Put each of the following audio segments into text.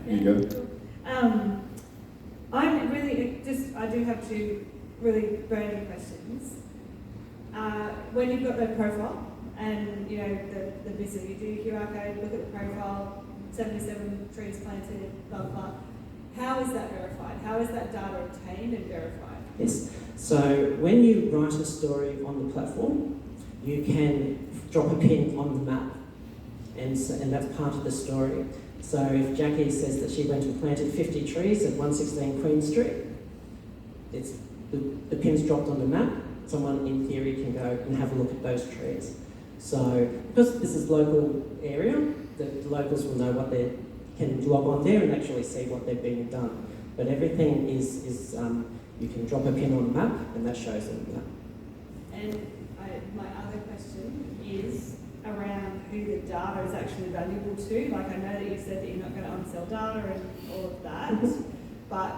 You go. I do have two really burning questions. When you've got the profile and the business, you do QR code, look at the profile, 77 trees planted, blah blah. How is that verified? How is that data obtained and verified? Yes. So when you write a story on the platform, you can drop a pin on the map, and that's part of the story. So if Jackie says that she went and planted 50 trees at 116 Queen Street, it's the pin's dropped on the map. Someone in theory can go and have a look at those trees. So because this is local area, the locals will know what they can log on there and actually see what they're being done. But everything is you can drop a pin on the map and that shows them that. And my other question is around who the data is actually valuable to. Like, I know that you said that you're not going to unsell data and all of that, but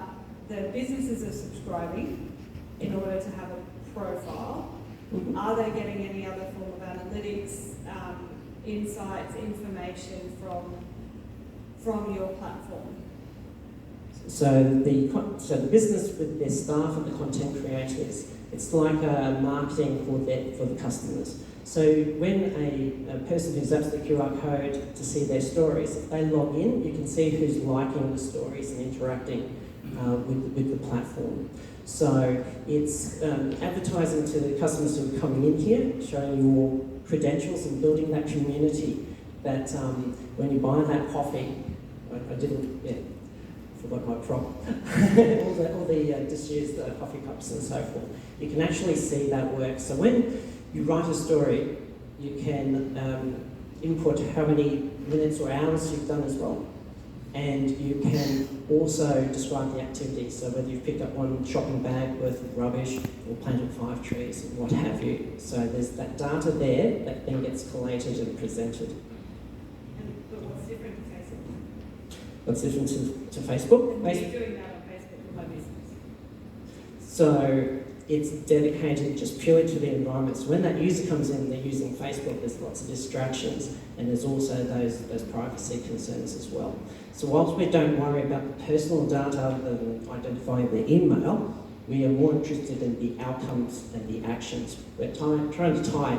the businesses are subscribing in order to have a profile. Are they getting any other form of analytics, insights, information from your platform? So the business with their staff and the content creators, it's like marketing for the customers. So when a person who zaps the QR code to see their stories, if they log in, you can see who's liking the stories and interacting with the platform. So it's advertising to the customers who are coming in here, showing your credentials and building that community that when you buy that coffee, forgot my prop, all the disused coffee cups and so forth. You can actually see that work. So when you write a story, you can input how many minutes or hours you've done as well. And you can also describe the activity, so whether you've picked up one shopping bag worth of rubbish or planted 5 trees and what have you. So there's that data there that then gets collated and presented. But what's different to Facebook? What's different to Facebook? Are you doing that on Facebook for my business? So it's dedicated just purely to the environment. So when that user comes in, they're using Facebook, there's lots of distractions, and there's also those privacy concerns as well. So whilst we don't worry about the personal data other than identifying the email, we are more interested in the outcomes and the actions. We're trying to tie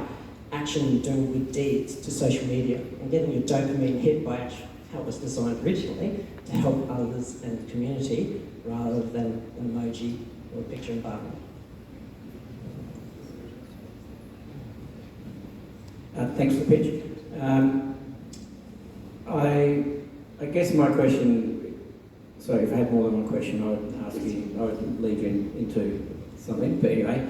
action and doing good deeds to social media and getting your dopamine hit by how it was designed originally to help others and the community rather than an emoji or a picture and button. Thanks for the pitch. I guess my question, so if I had more than one question, I would ask you, I would lead you into something, but anyway.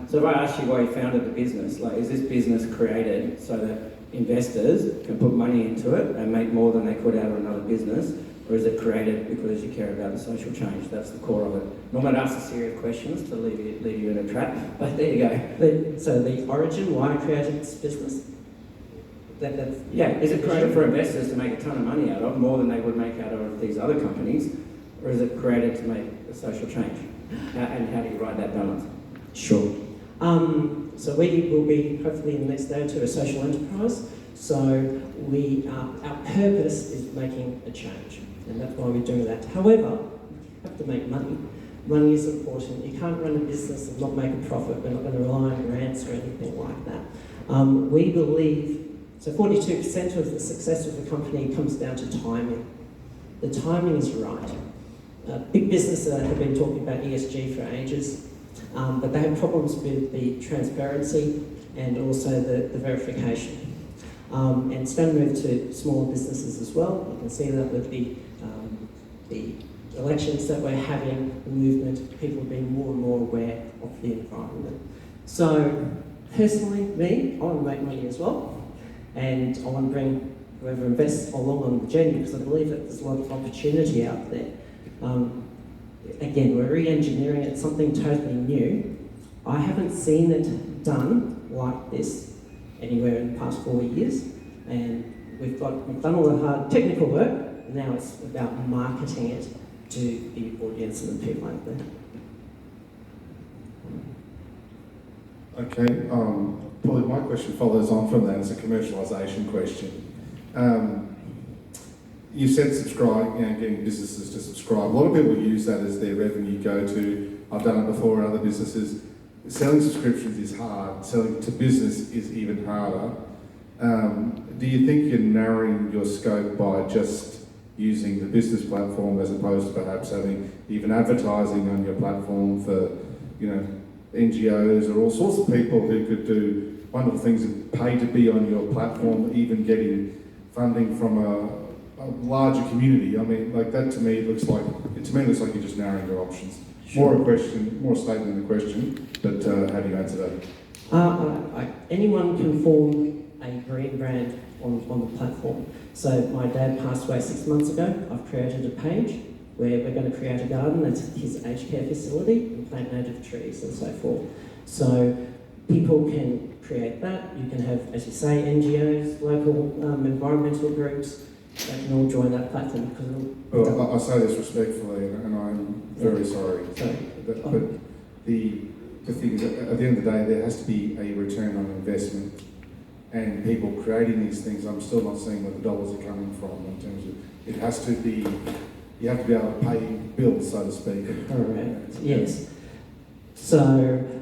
So if I asked you why you founded the business, like, is this business created so that investors can put money into it and make more than they could out of another business, or is it created because you care about the social change? That's the core of it. Not going to ask a series of questions to leave you in a trap, but there you go. So the origin, why I created this business? Is it created for investors to make a ton of money out of, more than they would make out of these other companies, or is it created to make a social change? And how do you ride that balance? Sure. So we will be, hopefully in the next day or two, a social enterprise. So our purpose is making a change, and that's why we're doing that. However, you have to make money. Money is important. You can't run a business and not make a profit. We're not going to rely on grants or anything like that. We believe, so 42% of the success of the company comes down to timing. The timing is right. Big businesses have been talking about ESG for ages, but they have problems with the transparency and also the verification. And it's going to move to smaller businesses as well. You can see that with the elections that we're having, the movement, people being more and more aware of the environment. So personally, me, I want to make money as well, and I want to bring whoever invests along on the journey, because I believe that there's a lot of opportunity out there. Again, we're re-engineering it, something totally new. I haven't seen it done like this anywhere in the past 4 years, and we've done all the hard technical work, and now it's about marketing it to the audience and the people out there. Okay, probably my question follows on from that as a commercialisation question. you said subscribe, getting businesses to subscribe. A lot of people use that as their revenue go-to. I've done it before in other businesses. Selling subscriptions is hard. Selling to business is even harder. Do you think you're narrowing your scope by just using the business platform as opposed to perhaps having even advertising on your platform for, NGOs or all sorts of people who could do wonderful things and pay to be on your platform, even getting funding from a larger community? I mean, like that to me looks like you're just narrowing your options. More a question, more a statement than a question, but how do you answer that? Anyone can form a green brand on the platform. So my dad passed away 6 months ago. I've created a page where we're going to create a garden that's his aged care facility and plant native trees and so forth. So people can create that. You can have, as you say, NGOs, local environmental groups. They can all join that platform. Well, I say this respectfully, and I'm very sorry. But the thing is, at the end of the day, there has to be a return on investment. And people creating these things, I'm still not seeing where the dollars are coming from in terms of, it has to be, you have to be able to pay bills, so to speak. Correct, yes. So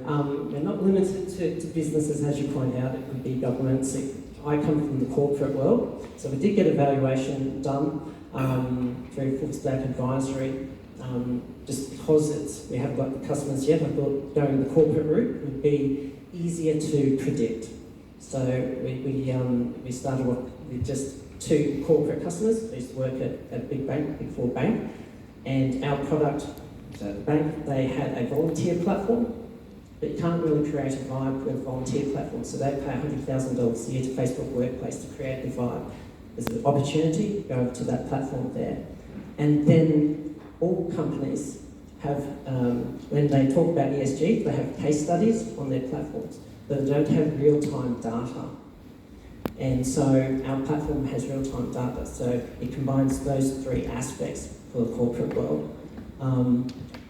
we're not limited to businesses, as you point out. It could be governments. I come from the corporate world, so we did get a valuation done through Full Stack Advisory. Just because we haven't got the customers yet, I thought going the corporate route would be easier to predict. So we started with just 2 corporate customers. I used to work at a big bank, Big Four bank, and our product, so the bank, they had a volunteer platform, but you can't really create a Vibe with a volunteer platform, so they pay $100,000 a year to Facebook Workplace to create the Vibe. There's an opportunity, go over to that platform there. And then all companies have, when they talk about ESG, they have case studies on their platforms, but they don't have real-time data. And so our platform has real-time data, so it combines those 3 aspects for the corporate world.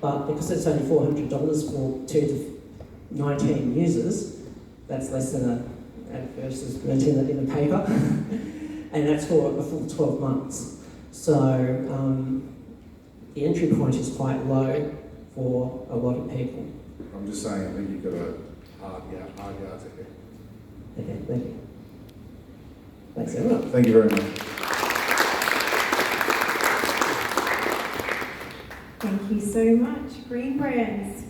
But because it's only $400 for 2 to 19 users, that's less than an ad versus renting it in the paper, and that's for a full 12 months. So the entry point is quite low for a lot of people. I'm just saying, I think you've got a hard yards ahead. Okay, thank you. Thanks everyone. Thank you very much. Thank you so much. Green Brands.